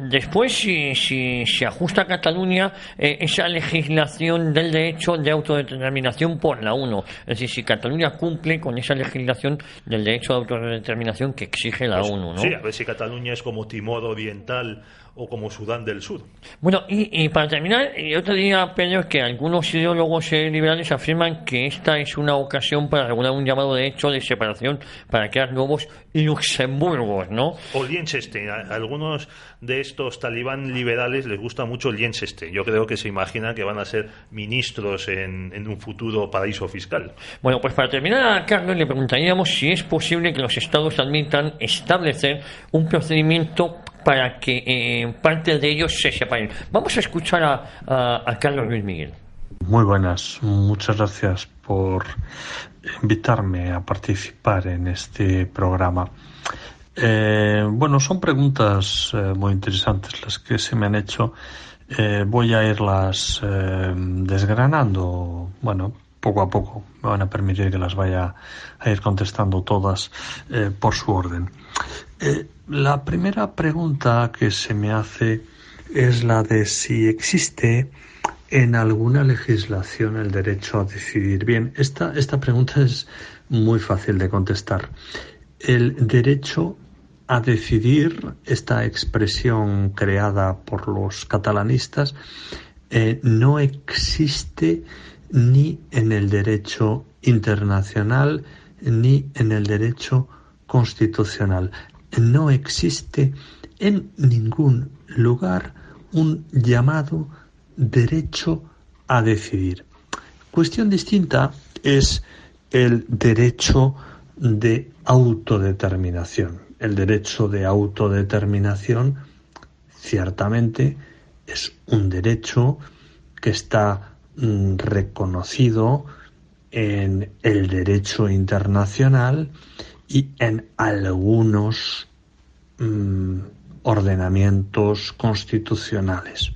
Speaker 1: Después, si se ajusta a Cataluña esa legislación del derecho de autodeterminación por la ONU, es decir, si Cataluña cumple con esa legislación del derecho de autodeterminación que exige la ONU, ¿no?
Speaker 2: Sí, a ver si Cataluña es como Timor Oriental o como Sudán del Sur.
Speaker 1: Bueno, y para terminar, yo te diría, Pedro, que algunos ideólogos liberales afirman que esta es una ocasión para regular un llamado de hecho de separación para crear nuevos Luxemburgos, ¿no?
Speaker 2: O Liechtenstein. A algunos de estos talibán liberales les gusta mucho Liechtenstein. Yo creo que se imaginan que van a ser ministros en un futuro paraíso fiscal.
Speaker 1: Bueno, pues para terminar, a Carlos le preguntaríamos si es posible que los estados admitan establecer un procedimiento para que parte de ellos se separen. Vamos a escuchar a Carlos Luis Miguel.
Speaker 9: Muy buenas, muchas gracias por invitarme a participar en este programa. Bueno, son preguntas muy interesantes las que se me han hecho. Voy a irlas desgranando, bueno, poco a poco. Me van a permitir que las vaya a ir contestando todas por su orden. La primera pregunta que se me hace es la de si existe en alguna legislación el derecho a decidir. Bien, esta pregunta es muy fácil de contestar. El derecho a decidir, esta expresión creada por los catalanistas, no existe ni en el derecho internacional ni en el derecho constitucional. No existe en ningún lugar un llamado derecho a decidir. Cuestión distinta es el derecho de autodeterminación. El derecho de autodeterminación ciertamente es un derecho que está reconocido en el derecho internacional y en algunos ordenamientos constitucionales.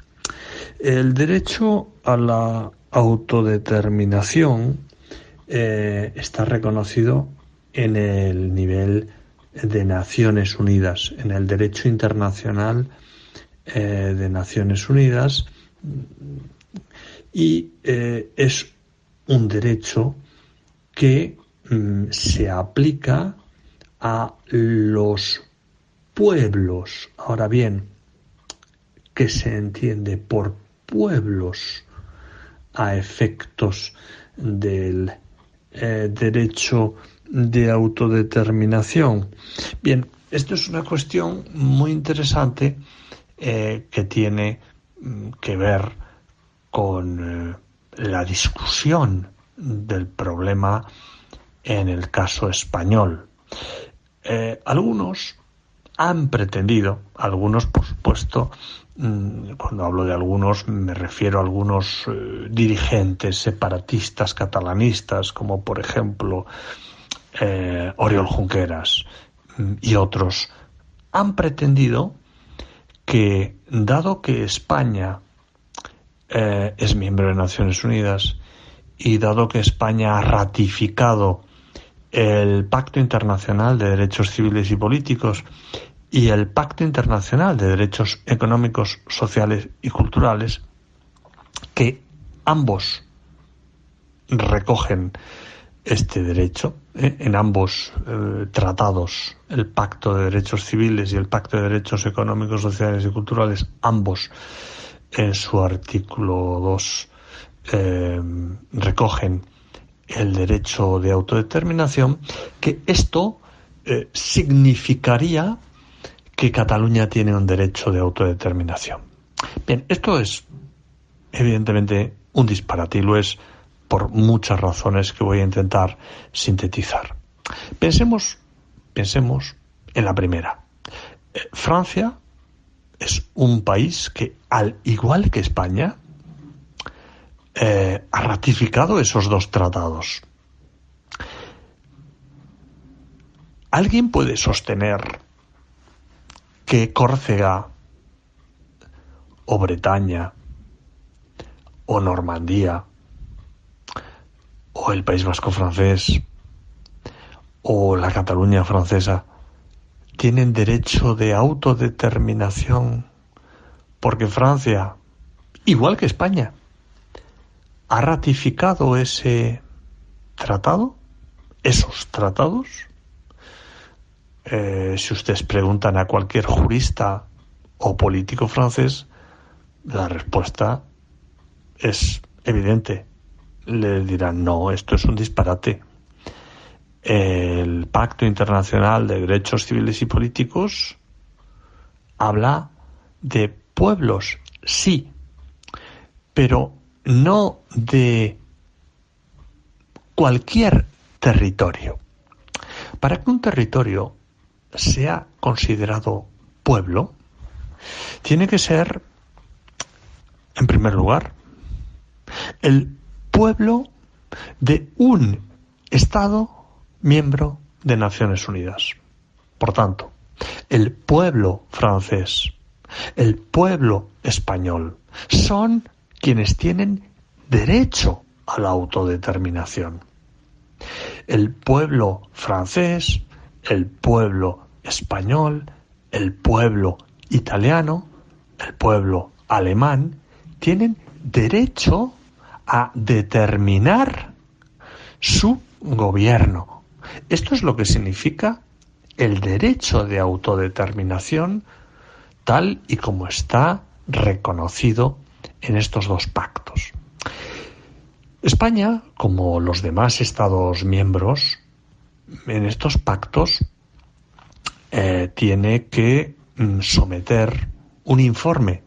Speaker 9: El derecho a la autodeterminación está reconocido en el nivel de Naciones Unidas, en el derecho internacional de Naciones Unidas, y es un derecho que se aplica a los pueblos. Ahora bien, ¿qué se entiende por pueblos a efectos del derecho de autodeterminación? Bien, esto es una cuestión muy interesante que tiene que ver con la discusión del problema en el caso español. Algunos han pretendido, algunos por supuesto, cuando hablo de algunos me refiero a algunos dirigentes separatistas catalanistas, como por ejemplo Oriol Junqueras y otros, han pretendido que, dado que España es miembro de Naciones Unidas y dado que España ha ratificado el Pacto Internacional de Derechos Civiles y Políticos y el Pacto Internacional de Derechos Económicos, Sociales y Culturales, que ambos recogen este derecho, en ambos tratados, el Pacto de Derechos Civiles y el Pacto de Derechos Económicos, Sociales y Culturales, ambos en su artículo 2 recogen el derecho de autodeterminación, que esto significaría que Cataluña tiene un derecho de autodeterminación. Bien, esto es evidentemente un disparate y lo es por muchas razones que voy a intentar sintetizar. Pensemos en la primera. Francia es un país que, al igual que España, ha ratificado esos dos tratados. ¿Alguien puede sostener que Córcega o Bretaña o Normandía o el País Vasco francés o la Cataluña francesa tienen derecho de autodeterminación porque Francia, igual que España, ha ratificado ese tratado, esos tratados? Si ustedes preguntan a cualquier jurista o político francés, la respuesta es evidente. Le dirán, no, esto es un disparate. El Pacto Internacional de Derechos Civiles y Políticos habla de pueblos, sí, pero no de cualquier territorio. Para que un territorio sea considerado pueblo, tiene que ser, en primer lugar, el pueblo de un Estado miembro de Naciones Unidas. Por tanto, el pueblo francés, el pueblo español, son quienes tienen derecho a la autodeterminación. El pueblo francés, el pueblo español, el pueblo italiano, el pueblo alemán, tienen derecho a determinar su gobierno. Esto es lo que significa el derecho de autodeterminación tal y como está reconocido en estos dos pactos. España, como los demás Estados miembros, en estos pactos tiene que someter un informe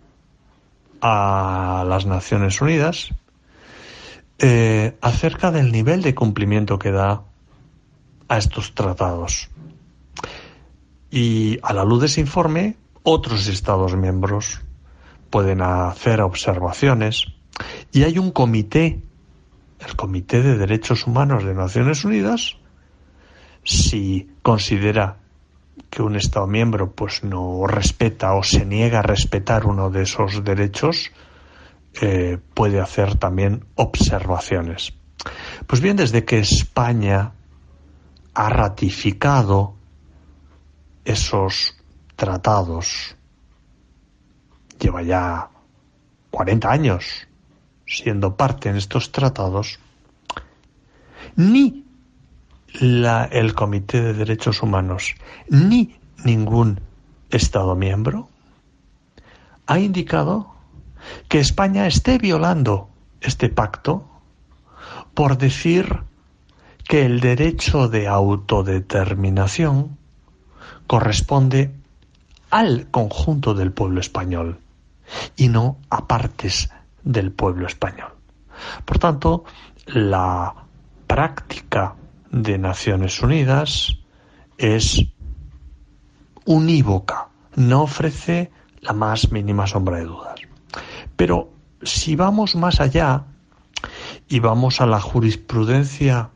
Speaker 9: a las Naciones Unidas acerca del nivel de cumplimiento que da a estos tratados. Y a la luz de ese informe, otros Estados miembros pueden hacer observaciones y hay un comité, el Comité de Derechos Humanos de Naciones Unidas. Si considera que un Estado miembro pues no respeta o se niega a respetar uno de esos derechos, puede hacer también observaciones. Pues bien, desde que España ha ratificado esos tratados, lleva ya 40 años siendo parte en estos tratados, ni el Comité de Derechos Humanos ni ningún Estado miembro ha indicado que España esté violando este pacto por decir que el derecho de autodeterminación corresponde al conjunto del pueblo español y no a partes del pueblo español. Por tanto, la práctica de Naciones Unidas es unívoca, no ofrece la más mínima sombra de dudas. Pero si vamos más allá y vamos a la jurisprudencia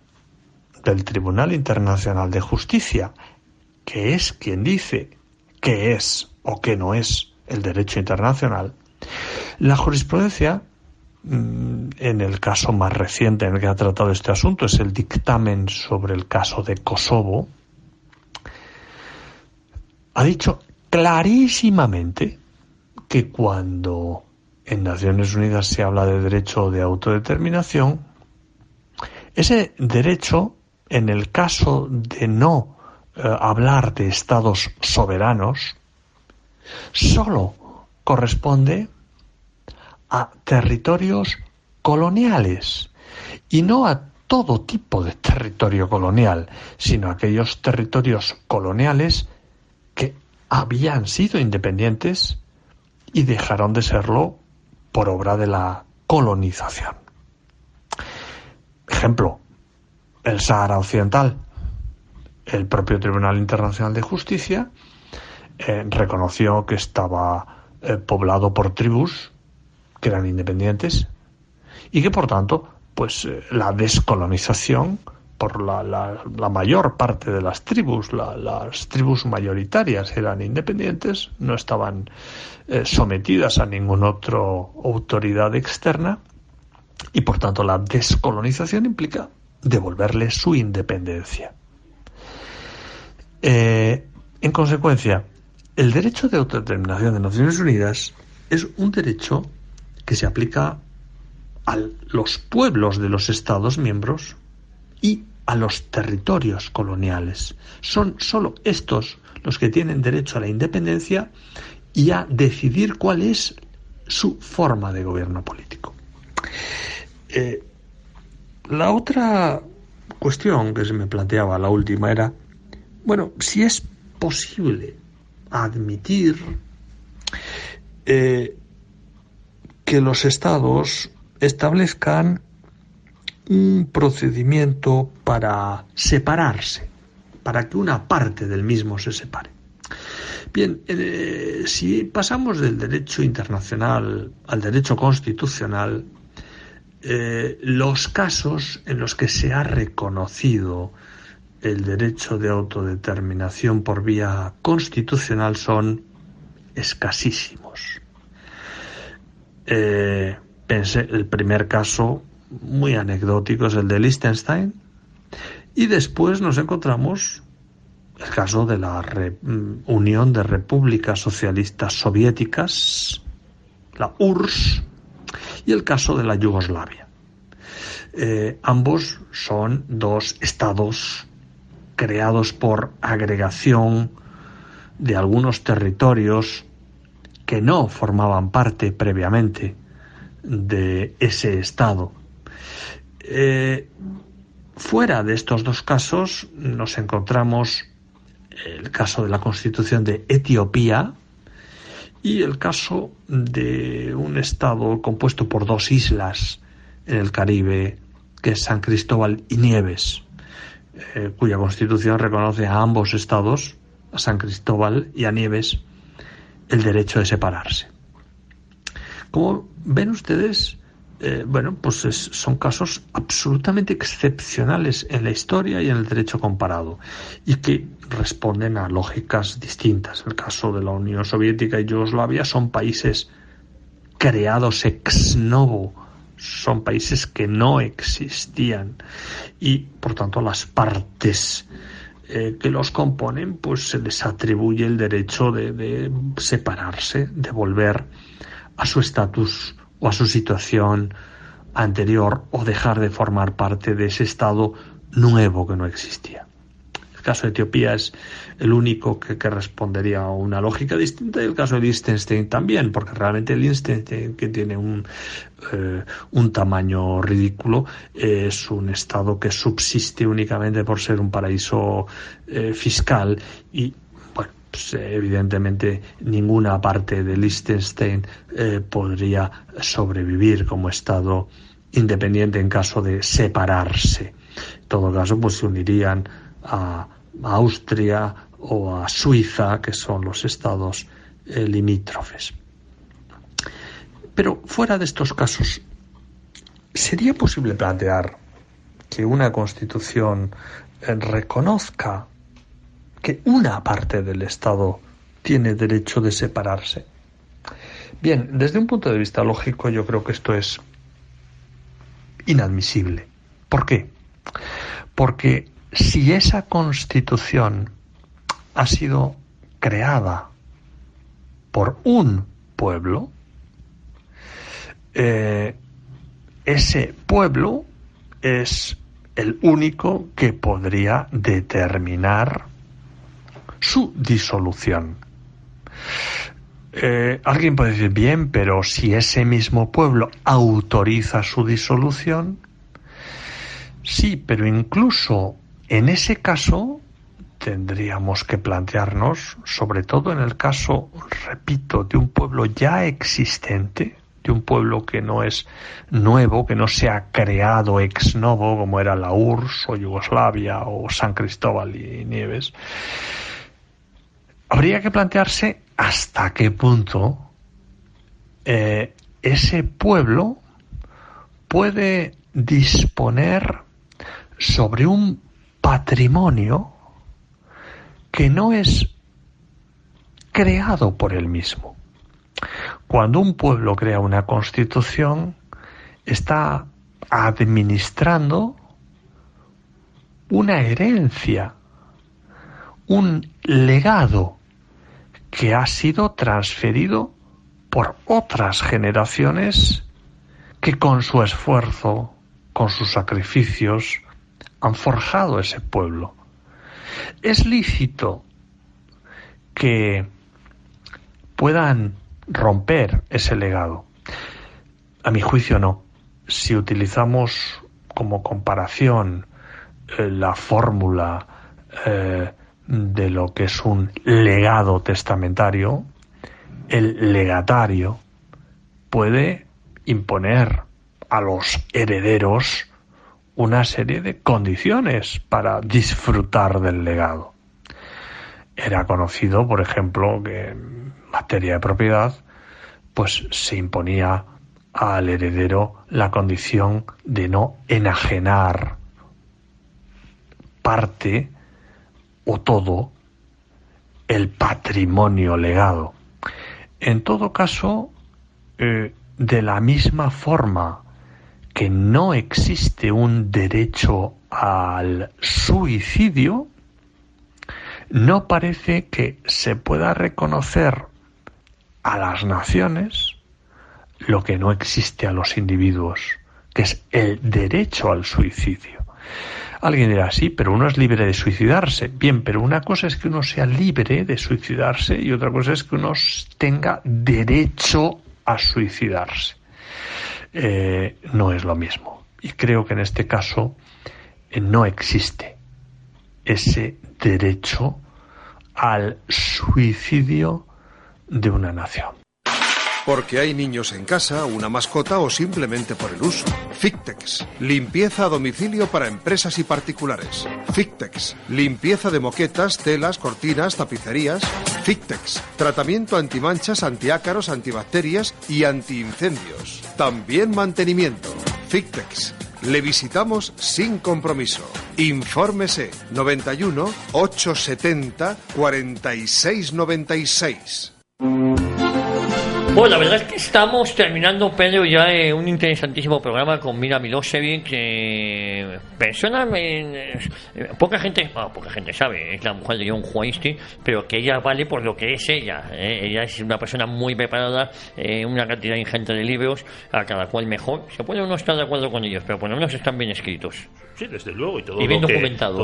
Speaker 9: del Tribunal Internacional de Justicia, que es quien dice qué es o qué no es el derecho internacional, la jurisprudencia, en el caso más reciente en el que ha tratado este asunto, es el dictamen sobre el caso de Kosovo, ha dicho clarísimamente que cuando en Naciones Unidas se habla de derecho de autodeterminación, ese derecho, en el caso de no hablar de estados soberanos, solo corresponde a territorios coloniales y no a todo tipo de territorio colonial, sino a aquellos territorios coloniales que habían sido independientes y dejaron de serlo por obra de la colonización. Ejemplo, el Sáhara Occidental. El propio Tribunal Internacional de Justicia reconoció que estaba poblado por tribus que eran independientes y que, por tanto, pues la descolonización por la mayor parte de las tribus mayoritarias eran independientes, no estaban sometidas a ninguna otra autoridad externa y, por tanto, la descolonización implica devolverles su independencia. En consecuencia, el derecho de autodeterminación de Naciones Unidas es un derecho que se aplica a los pueblos de los Estados miembros y a los territorios coloniales. Son solo estos los que tienen derecho a la independencia y a decidir cuál es su forma de gobierno político. La otra cuestión que se me planteaba, la última, era, bueno, si es posible admitir que los estados establezcan un procedimiento para separarse, para que una parte del mismo se separe. Bien, si pasamos del derecho internacional al derecho constitucional, los casos en los que se ha reconocido el derecho de autodeterminación por vía constitucional son escasísimos. El primer caso, muy anecdótico, es el de Liechtenstein, y después nos encontramos el caso de la Unión de Repúblicas Socialistas Soviéticas, la URSS, y el caso de la Yugoslavia. Ambos son dos estados creados por agregación de algunos territorios que no formaban parte previamente de ese estado. Fuera de estos dos casos nos encontramos el caso de la Constitución de Etiopía y el caso de un estado compuesto por dos islas en el Caribe, que es San Cristóbal y Nieves, cuya Constitución reconoce a ambos estados, a San Cristóbal y a Nieves, el derecho de separarse. Como ven ustedes, son casos absolutamente excepcionales en la historia y en el derecho comparado, y que responden a lógicas distintas. El caso de la Unión Soviética y Yugoslavia son países creados ex novo, son países que no existían, y por tanto las partes que los componen, pues se les atribuye el derecho de separarse, de volver a su estatus o a su situación anterior, o dejar de formar parte de ese estado nuevo que no existía. El caso de Etiopía es el único que respondería a una lógica distinta, y el caso de Liechtenstein también, porque realmente Liechtenstein, que tiene un tamaño ridículo, es un estado que subsiste únicamente por ser un paraíso fiscal, y evidentemente ninguna parte de Liechtenstein podría sobrevivir como estado independiente en caso de separarse. En todo caso, pues se unirían a Austria o a Suiza, que son los estados limítrofes. Pero fuera de estos casos, ¿sería posible plantear que una constitución reconozca que una parte del Estado tiene derecho de separarse? Bien, desde un punto de vista lógico, yo creo que esto es inadmisible. ¿Por qué? Porque si esa Constitución ha sido creada por un pueblo, ese pueblo es el único que podría determinar su disolución. Alguien puede decir, bien, pero si ese mismo pueblo autoriza su disolución, sí, pero incluso en ese caso tendríamos que plantearnos, sobre todo en el caso, repito, de un pueblo ya existente, de un pueblo que no es nuevo, que no se ha creado ex novo, como era la URSS o Yugoslavia o San Cristóbal y Nieves. Habría que plantearse hasta qué punto ese pueblo puede disponer sobre un patrimonio que no es creado por él mismo. Cuando un pueblo crea una constitución, está administrando una herencia, un legado que ha sido transferido por otras generaciones que con su esfuerzo, con sus sacrificios, han forjado ese pueblo. Es lícito que puedan romper ese legado. A mi juicio no. Si utilizamos como comparación la fórmula de lo que es un legado testamentario, el legatario puede imponer a los herederos una serie de condiciones para disfrutar del legado. Era conocido, por ejemplo, que en materia de propiedad, pues se imponía al heredero la condición de no enajenar parte o todo el patrimonio legado. En todo caso, de la misma forma que no existe un derecho al suicidio, no parece que se pueda reconocer a las naciones lo que no existe a los individuos, que es el derecho al suicidio. Alguien dirá, sí, pero uno es libre de suicidarse. Bien, pero una cosa es que uno sea libre de suicidarse y otra cosa es que uno tenga derecho a suicidarse. No es lo mismo. Y creo que en este caso no existe ese derecho al suicidio de una nación.
Speaker 4: Porque hay niños en casa, una mascota o simplemente por el uso. Fictex, limpieza a domicilio para empresas y particulares. Fictex, limpieza de moquetas, telas, cortinas, tapicerías. Fictex, tratamiento antimanchas, antiácaros, antibacterias y antiincendios. También mantenimiento. Fictex, le visitamos sin compromiso. Infórmese 91 870 4696.
Speaker 1: Bueno, la verdad es que estamos terminando, Pedro, ya un interesantísimo programa con Mira Milosevic, persona, poca gente sabe, es la mujer de John Huaisty, pero que ella vale por lo que es ella. Ella es una persona muy preparada, una cantidad ingente de libros, a cada cual mejor. Se puede uno estar de acuerdo con ellos, pero por lo menos están bien escritos.
Speaker 2: Sí, desde luego, y todo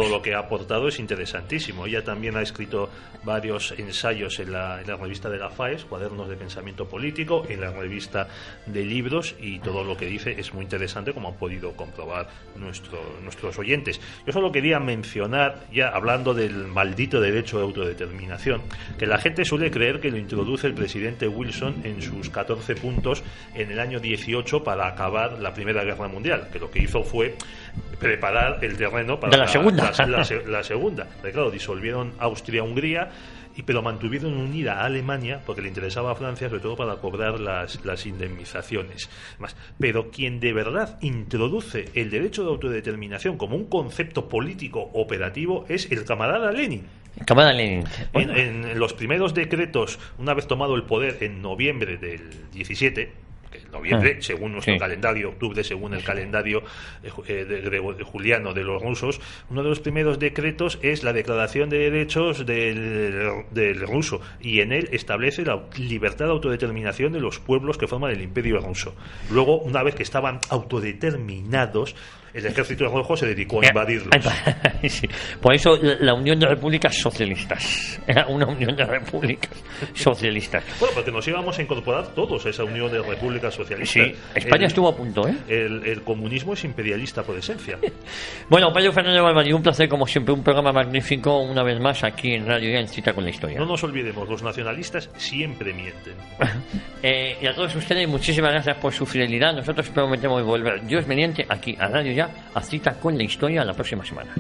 Speaker 2: lo que ha aportado es interesantísimo. Ella también ha escrito varios ensayos en la revista de la FAES, Cuadernos de Pensamiento Político, en la revista de libros, y todo lo que dice es muy interesante, como han podido comprobar nuestros oyentes. Yo solo quería mencionar, ya hablando del maldito derecho de autodeterminación, que la gente suele creer que lo introduce el presidente Wilson en sus 14 puntos en el año 18 para acabar la Primera Guerra Mundial, que lo que hizo fue preparar el terreno para
Speaker 1: la segunda.
Speaker 2: La segunda. Pero claro, disolvieron Austria-Hungría, pero mantuvieron unida a Alemania porque le interesaba a Francia, sobre todo para cobrar las indemnizaciones. Pero quien de verdad introduce el derecho de autodeterminación como un concepto político operativo es el camarada Lenin.
Speaker 1: Bueno.
Speaker 2: En los primeros decretos, una vez tomado el poder en noviembre del 17, noviembre, según nuestro calendario, octubre, según el calendario juliano de los rusos, uno de los primeros decretos es la Declaración de Derechos del ruso, y en él establece la libertad de autodeterminación de los pueblos que forman el Imperio ruso. Luego, una vez que estaban autodeterminados, el ejército rojo se dedicó a invadirlos.
Speaker 1: Sí. Por eso la Unión de Repúblicas Socialistas era una Unión de Repúblicas Socialistas.
Speaker 2: Bueno, porque nos íbamos a incorporar todos a esa Unión de Repúblicas Socialistas.
Speaker 1: Sí, España estuvo a punto, ¿eh?
Speaker 2: El comunismo es imperialista por esencia.
Speaker 1: Bueno, Pedro Fernández Barbadí, un placer como siempre, un programa magnífico, una vez más aquí en Radio Ya, en Cita con la Historia.
Speaker 2: No nos olvidemos, los nacionalistas siempre mienten.
Speaker 1: Y a todos ustedes, muchísimas gracias por su fidelidad. Nosotros prometemos volver, Dios mediante, aquí a Radio Ya, a Cita con la Historia la próxima semana.